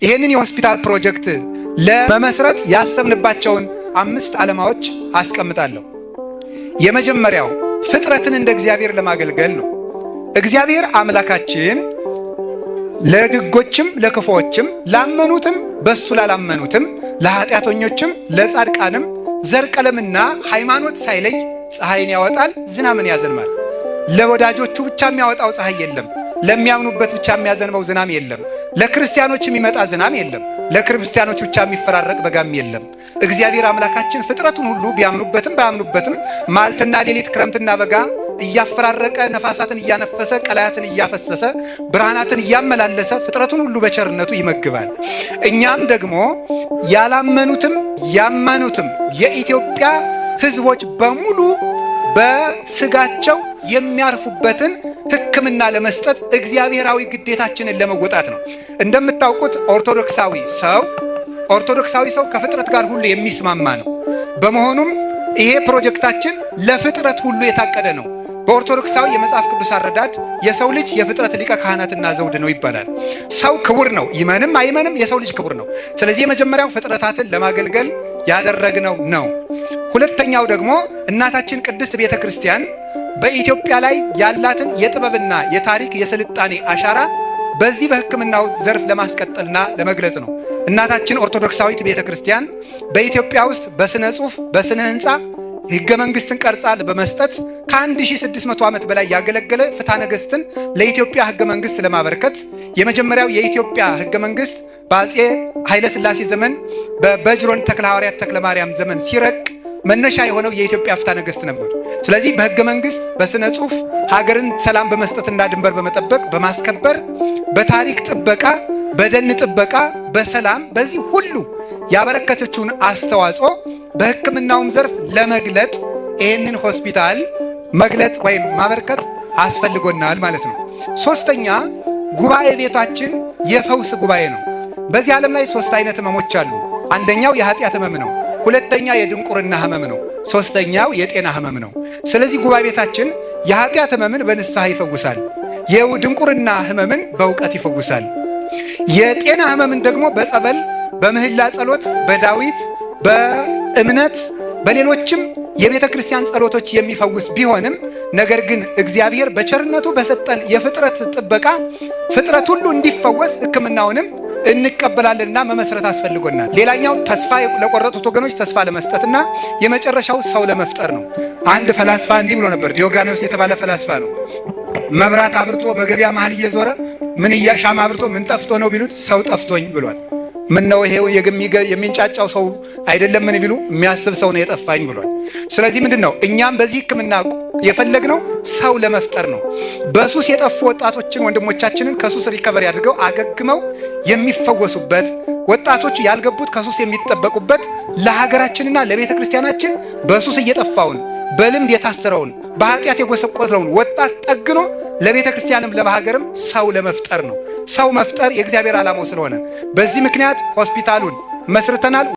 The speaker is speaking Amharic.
ይሄንን የሆስፒታል ፕሮጀክት ለመመስረት ያሰብንባቸውን 5 ዓላማዎች አስቀምጣለሁ። የመጀመሪያው ፍጥረትን እንደ እግዚአብሔር ለማገልገል ነው። እግዚአብሔር አምላካችን ለድጎችም ለክፉዎችም ላመኑትም በሱ ላላመኑትም ለኃጢአተኞችም ለጻድቃንም ዘር ቀለምና ሃይማኖት ሳይለይ ፀሐይን ያወጣል፣ ዝናምን ያዘንማል። ለወዳጆቹ ብቻ የሚያወጣው ፀሐይ የለም። ለሚያምኑበት ብቻ የሚያዘንበው ዝናም የለም። ለክርስቲያኖች የሚመጣ ዝናም የለም። ለክርስቲያኖች ብቻ የሚፈራረቅ በጋም የለም። እግዚአብሔር አምላካችን ፍጥረቱን ሁሉ ቢያምኑበትም ባያምኑበትም ማልትና ሌሊት ክረምትና በጋ እያፈራረቀ ነፋሳትን እያነፈሰ ቀላያትን እያፈሰሰ ብርሃናትን እያመላለሰ ፍጥረቱን ሁሉ በቸርነቱ ይመግባል። እኛም ደግሞ ያላመኑትም ያመኑትም የኢትዮጵያ ሕዝቦች በሙሉ በስጋቸው የሚያርፉበትን ሕክምና ለመስጠት እግዚአብሔራዊ ግዴታችንን ለመወጣት ነው። እንደምታውቁት ኦርቶዶክሳዊ ሰው ከፍጥረት ጋር ሁሉ የሚስማማ ነው። በመሆኑም ይሄ ፕሮጀክታችን ለፍጥረት ሁሉ የታቀደ ነው። በኦርቶዶክሳዊ የመጽሐፍ ቅዱስ አረዳድ የሰው ልጅ የፍጥረት ሊቀ ካህናትና ዘውድ ነው ይባላል። ሰው ክቡር ነው፣ ይመንም አይመንም የሰው ልጅ ክቡር ነው። ስለዚህ የመጀመሪያው ፍጥረታትን ለማገልገል ያደረግነው ነው። ሁለተኛው ደግሞ እናታችን ቅድስት ቤተ ክርስቲያን በኢትዮጵያ ላይ ያላትን የጥበብና የታሪክ የስልጣኔ አሻራ በዚህ በሕክምናው ዘርፍ ለማስቀጠልና ለመግለጽ ነው። እናታችን ኦርቶዶክሳዊት ቤተ ክርስቲያን በኢትዮጵያ ውስጥ በስነ ጽሑፍ፣ በስነ ህንፃ ሕገ መንግስትን ቀርጻ በመስጠት ከ1600 ዓመት በላይ ያገለገለ ፍትሐ ነገሥትን ለኢትዮጵያ ሕገ መንግስት ለማበርከት የመጀመሪያው የኢትዮጵያ ሕገ መንግስት በአፄ ኃይለ ሥላሴ ዘመን በበጅሮን ተክለ ሐዋርያት ተክለ ማርያም ዘመን ሲረቅ መነሻ የሆነው የኢትዮጵያ ፍትሐ ነገሥት ነበር። ስለዚህ በሕገ መንግስት፣ በስነ ጽሑፍ ሀገርን ሰላም በመስጠትና ድንበር በመጠበቅ በማስከበር፣ በታሪክ ጥበቃ፣ በደን ጥበቃ፣ በሰላም በዚህ ሁሉ ያበረከተችውን አስተዋጽኦ በሕክምናውም ዘርፍ ለመግለጥ ይህንን ሆስፒታል መግለጥ ወይም ማበርከት አስፈልጎናል ማለት ነው። ሶስተኛ ጉባኤ ቤታችን የፈውስ ጉባኤ ነው። በዚህ ዓለም ላይ 3 አይነት ህመሞች አሉ። አንደኛው የኃጢአት ህመም ነው። ሁለተኛ የድንቁርና ህመም ነው። ሶስተኛው የጤና ህመም ነው። ስለዚህ ጉባኤ ቤታችን የኃጢአት ህመምን በንስሐ ይፈውሳል። የድንቁርና ህመምን በእውቀት ይፈውሳል። የጤና ህመምን ደግሞ በጸበል፣ በምህላ ጸሎት፣ በዳዊት፣ በእምነት፣ በሌሎችም የቤተ ክርስቲያን ጸሎቶች የሚፈውስ ቢሆንም ነገር ግን እግዚአብሔር በቸርነቱ በሰጠን የፍጥረት ጥበቃ ፍጥረት ሁሉ እንዲፈወስ ሕክምናውንም እንቀበላለንና መመስረት አስፈልጎናል። ሌላኛው ተስፋ ለቆረጡት ወገኖች ተስፋ ለመስጠትና የመጨረሻው ሰው ለመፍጠር ነው። አንድ ፈላስፋ እንዲህ ብሎ ነበር። ዲዮጋኖስ የተባለ ፈላስፋ ነው። መብራት አብርቶ በገበያ መሃል እየዞረ ምን ሻማ አብርቶ ምን ጠፍቶ ነው ቢሉት ሰው ጠፍቶኝ ብሏል። ምን ነው ይሄው የሚንጫጫው ሰው አይደለም ምን ቢሉ የሚያስብ ሰው ነው የጠፋኝ ብሏል። ስለዚህ ምንድነው እኛም በዚህ ሕክምና የፈለግነው ሰው ለመፍጠር ነው። በሱስ የጠፉ ወጣቶችን ወንድሞቻችንን ከሱስ ሪከቨሪ አድርገው አገግመው የሚፈወሱበት፣ ወጣቶች ያልገቡት ከሱስ የሚጠበቁበት፣ ለሀገራችንና ለቤተ ክርስቲያናችን በሱስ እየጠፋውን በልምድ የታሰረውን በኃጢአት የጎሰቆለውን ወጣት ጠግኖ ለቤተ ክርስቲያንም ለሀገርም ሰው ለመፍጠር ነው። ሰው መፍጠር የእግዚአብሔር ዓላማው ስለሆነ በዚህ ምክንያት ሆስፒታሉን መስርተናል።